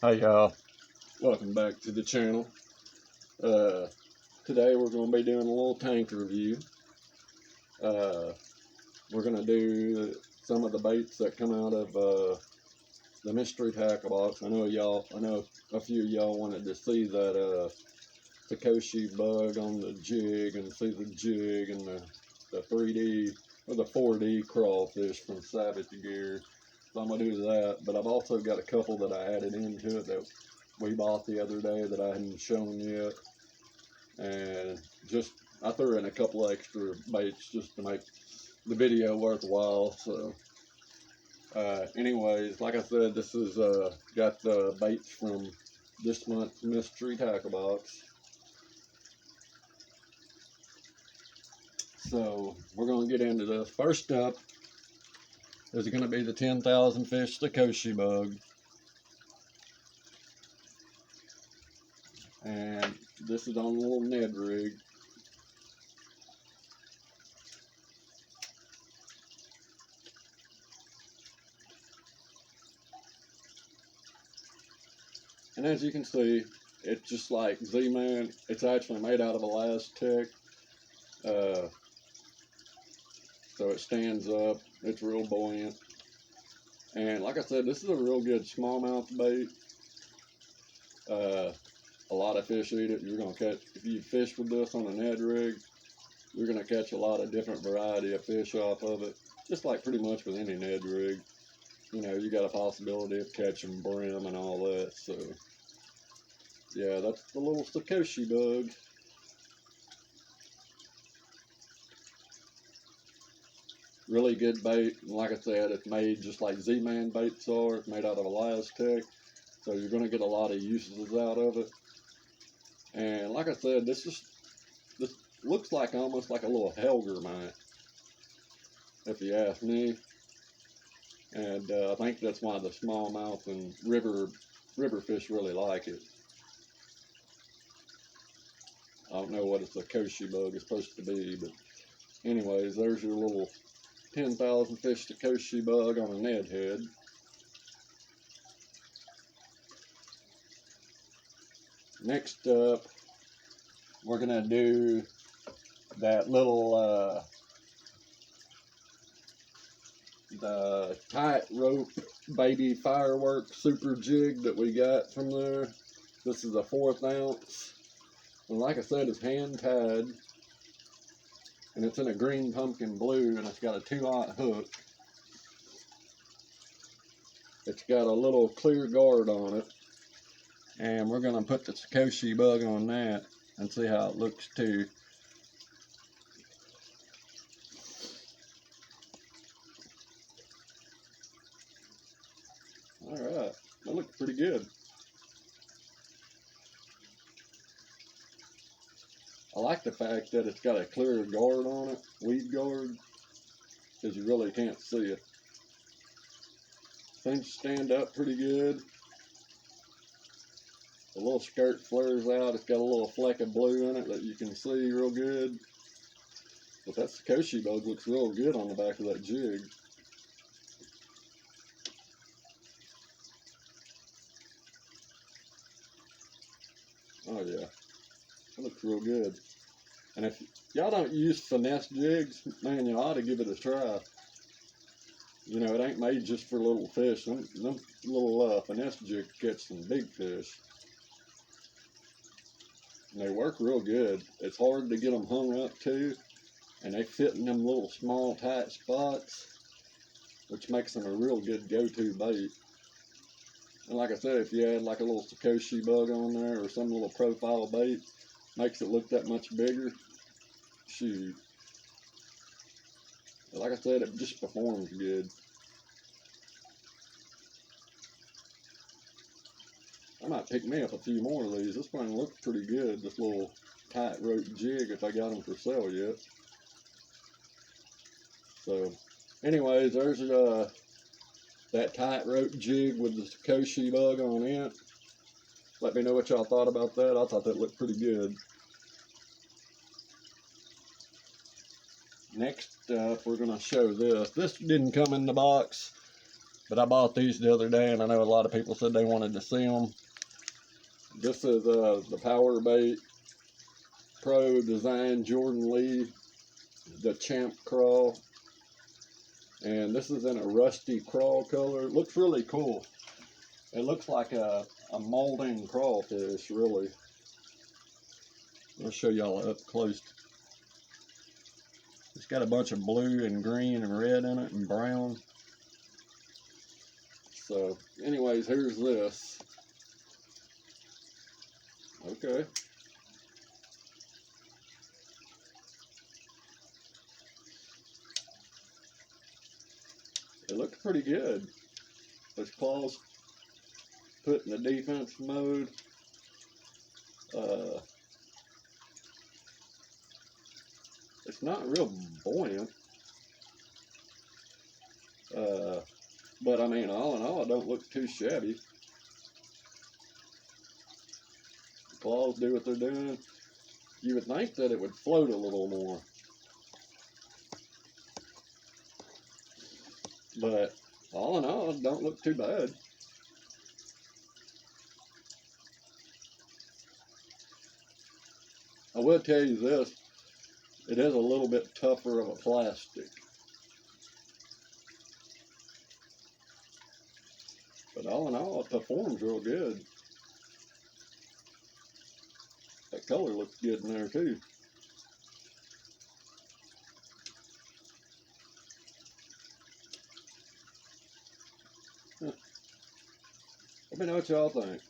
Hi y'all, welcome back to the channel. Today we're going to be doing a little tank review. We're going to do some of the baits that come out of the mystery tackle box. I know a few of y'all wanted to see that Sakoshi bug on the jig and see the jig and the 3D or the 4D crawfish from Savage Gear. So I'm going to do that, but I've also got a couple that I added into it that we bought the other day that I hadn't shown yet. And I threw in a couple extra baits just to make the video worthwhile. So anyways, like I said, this is got the baits from this month's mystery tackle box. So we're going to get into this. First up is going to be the 10,000 fish Sakoshi bug. And this is on a little Ned rig. And as you can see, it's just like Z-Man. It's actually made out of elastic. So it stands up. It's real buoyant. And like I said, this is a real good smallmouth bait. A lot of fish eat it. You're gonna catch, if you fish with this on a Ned rig, you're gonna catch a lot of different variety of fish off of it. Just like pretty much with any Ned rig. You know, you got a possibility of catching brim and all that. So yeah, that's the little Sakoshi bug. Really good bait. And like I said, it's made just like Z-Man baits are. It's made out of elastic. So you're going to get a lot of uses out of it. And like I said, this looks like almost like a little Helger mite, if you ask me. And I think that's why the smallmouth and river fish really like it. I don't know what a Sakoshi bug is supposed to be, but anyways, there's your little 10,000 fish Sakoshi bug on a Ned head. Next up, we're gonna do that little the tightrope baby firework super jig that we got from there. This is a 1/4 ounce, and like I said, it's hand tied, and it's in a green pumpkin blue, and it's got a 2/0 hook. It's got a little clear guard on it. And we're going to put the Sakoshi bug on that and see how it looks too. Alright, that looks pretty good. I like the fact that it's got a clear guard on it, weed guard, because you really can't see it. Things stand up pretty good. The little skirt flares out. It's got a little fleck of blue in it that you can see real good. But that Sakoshi bug looks real good on the back of that jig. Oh yeah, that looks real good. And if y'all don't use finesse jigs, man, you ought to give it a try. You know, it ain't made just for little fish. Them little finesse jigs catch some big fish. And they work real good. It's hard to get them hung up too, and they fit in them little small tight spots, which makes them a real good go-to bait. And like I said, if you add like a little Sakoshi bug on there or some little profile bait, makes it look that much bigger. Shoot. But like I said, it just performs good. I might pick me up a few more of these. This one looks pretty good, this little tightrope jig, if I got them for sale yet. So, anyways, there's that tightrope jig with the Sakoshi bug on it. Let me know what y'all thought about that. I thought that looked pretty good. Next up, we're going to show this. This didn't come in the box, But I bought these the other day, and I know a lot of people said they wanted to see them. This is the Power Bait Pro Design Jordan Lee, the Champ Crawl. And this is in a rusty crawl color. It looks really cool. It looks like a molding crawfish, really. I'll show y'all up close. It's got a bunch of blue and green and red in it and brown. So, anyways, here's this. Okay. It looks pretty good. Those claws put in the defense mode. It's not real buoyant. But I mean, all in all, it don't look too shabby. The claws do what they're doing. You would think that it would float a little more. But all in all, it don't look too bad. I will tell you this, it is a little bit tougher of a plastic. But all in all, it performs real good. That color looks good in there too. Let me know what y'all think.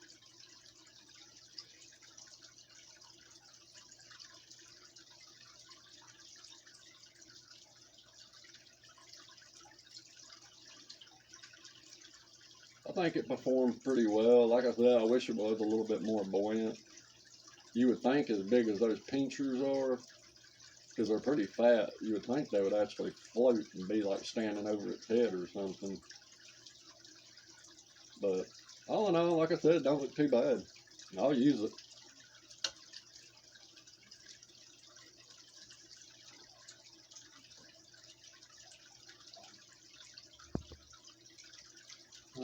I think it performed pretty well. Like I said, I wish it was a little bit more buoyant. You would think as big as those pinchers are, because they're pretty fat, you would think they would actually float and be like standing over its head or something. But all in all, like I said, it don't look too bad. I'll use it.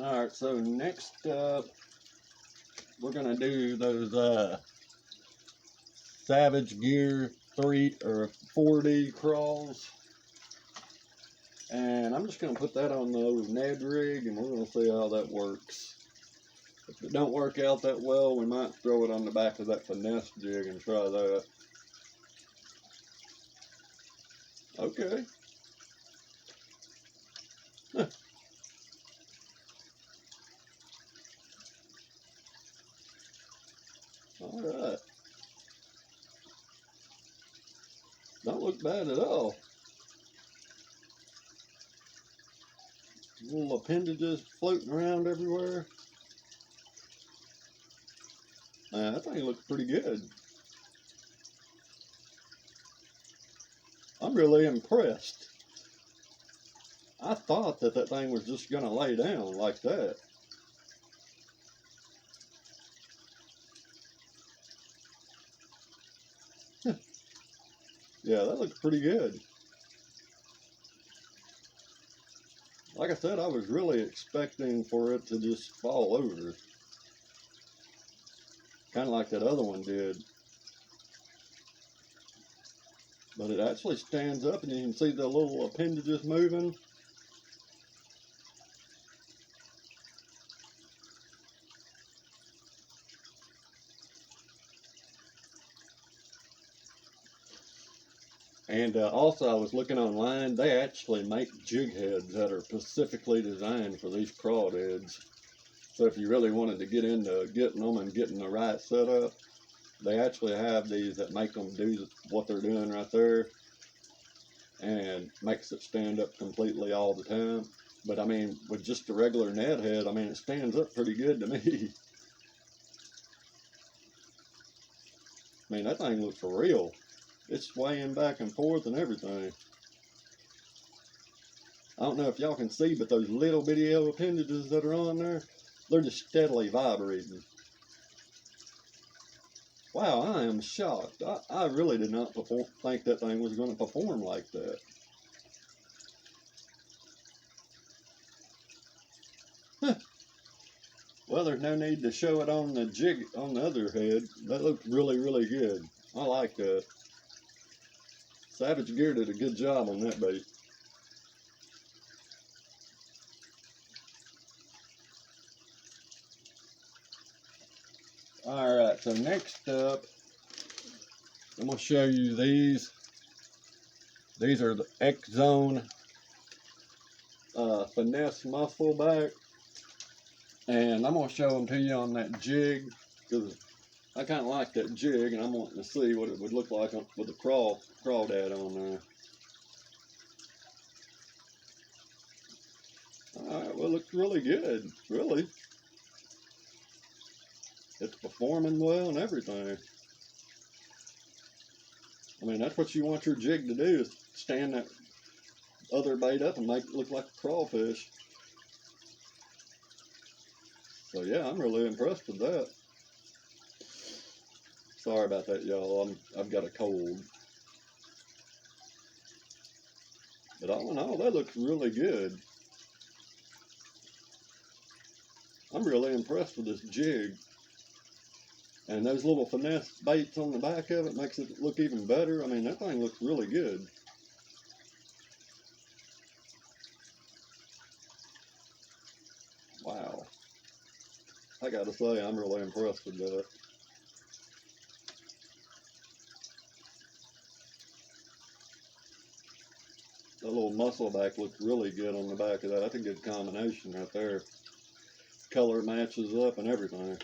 Alright, so next up, we're going to do those Savage Gear 3 or 4D crawls. And I'm just going to put that on the Ned rig, and we're going to see how that works. If it don't work out that well, we might throw it on the back of that finesse jig and try that. Okay. Alright. Don't look bad at all. Little appendages floating around everywhere. That thing looks pretty good. I'm really impressed. I thought that that thing was just going to lay down like that. Yeah, that looks pretty good. Like I said, I was really expecting for it to just fall over. Kind of like that other one did. But it actually stands up and you can see the little appendages moving. And also I was looking online, they actually make jig heads that are specifically designed for these crawdads. So if you really wanted to get into getting them and getting the right setup, they actually have these that make them do what they're doing right there and makes it stand up completely all the time. But I mean, with just a regular Ned head, I mean, it stands up pretty good to me. I mean, that thing looks for real. It's swaying back and forth and everything. I don't know if y'all can see, but those little bitty appendages that are on there, they're just steadily vibrating. Wow, I am shocked. I really did not think that thing was going to perform like that. Well, there's no need to show it on the jig on the other head. That looks really, really good. I like that. Savage Gear did a good job on that bait. Alright, so next up, I'm going to show you these. These are the X-Zone Finesse Muscleback. And I'm going to show them to you on that jig, because I kind of like that jig, and I'm wanting to see what it would look like with a crawdad on there. Alright, well, it looks really good, really. It's performing well and everything. I mean, that's what you want your jig to do, is stand that other bait up and make it look like a crawfish. So yeah, I'm really impressed with that. Sorry about that, y'all. I've got a cold. But all in all, that looks really good. I'm really impressed with this jig. And those little finesse baits on the back of it makes it look even better. I mean, that thing looks really good. Wow. I gotta say, I'm really impressed with that. That little muscleback looks really good on the back of that. That's a good combination right there. Color matches up and everything.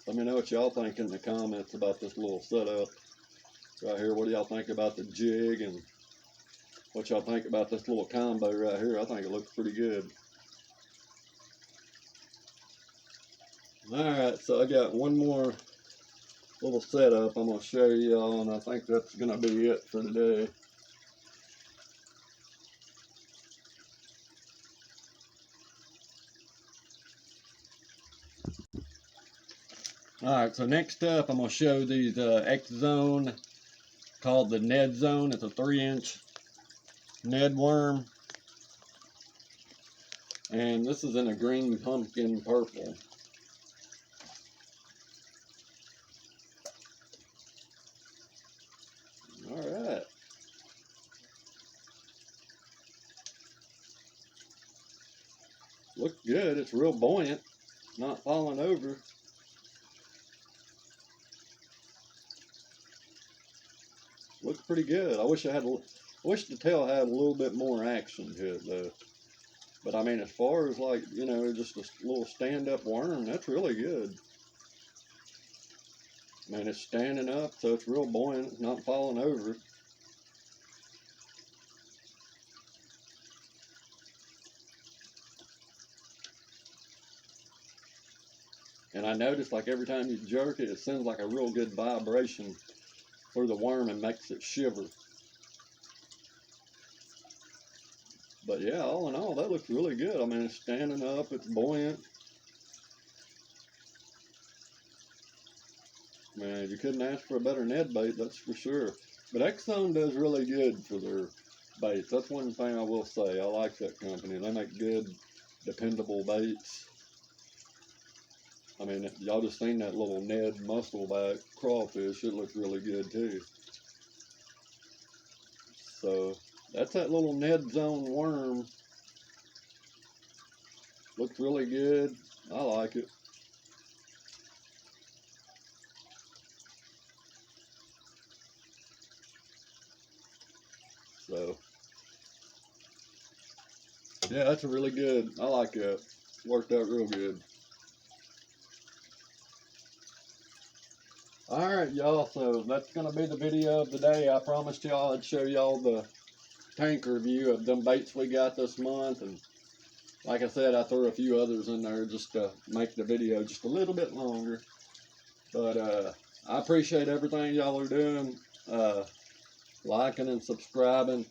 Let me know what y'all think in the comments about this little setup right here. What do y'all think about the jig, and what y'all think about this little combo right here? I think it looks pretty good. Alright, so I got one more little setup I'm going to show y'all, and I think that's going to be it for today. Alright, so next up I'm going to show these X-Zone, called the Ned Zone. It's a 3-inch Ned worm. And this is in a green pumpkin purple. Alright. Looks good. It's real buoyant, not falling over. Looks pretty good. I wish the tail had a little bit more action to it though. But I mean, as far as like, you know, just a little stand-up worm, that's really good. I mean, it's standing up, so it's real buoyant, it's not falling over. And I noticed, like, every time you jerk it, it sends like a real good vibration through the worm and makes it shiver. But yeah, all in all, that looks really good. I mean, it's standing up, it's buoyant. Man, you couldn't ask for a better Ned bait, that's for sure. But X-Zone does really good for their baits. That's one thing I will say. I like that company. They make good, dependable baits. I mean, y'all just seen that little Ned muscleback crawfish. It looks really good too. So that's that little Ned Zone worm. Looks really good. I like it. So yeah, that's a really good. I like it. Worked out real good. Alright, y'all, so that's going to be the video of the day. I promised y'all I'd show y'all the tank review of them baits we got this month, and like I said, I threw a few others in there just to make the video just a little bit longer. But I appreciate everything y'all are doing, liking and subscribing.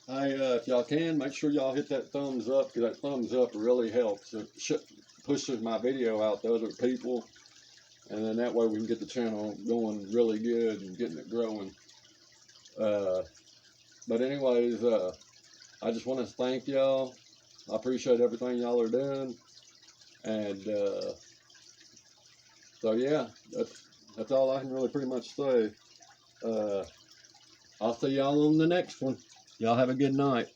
Hey, if y'all can, make sure y'all hit that thumbs up, because that thumbs up really helps. It pushes my video out to other people. And then that way we can get the channel going really good and getting it growing. But But anyways, I just want to thank y'all. I appreciate everything y'all are doing. And so yeah, that's all I can really pretty much say. I'll see y'all on the next one. Y'all have a good night.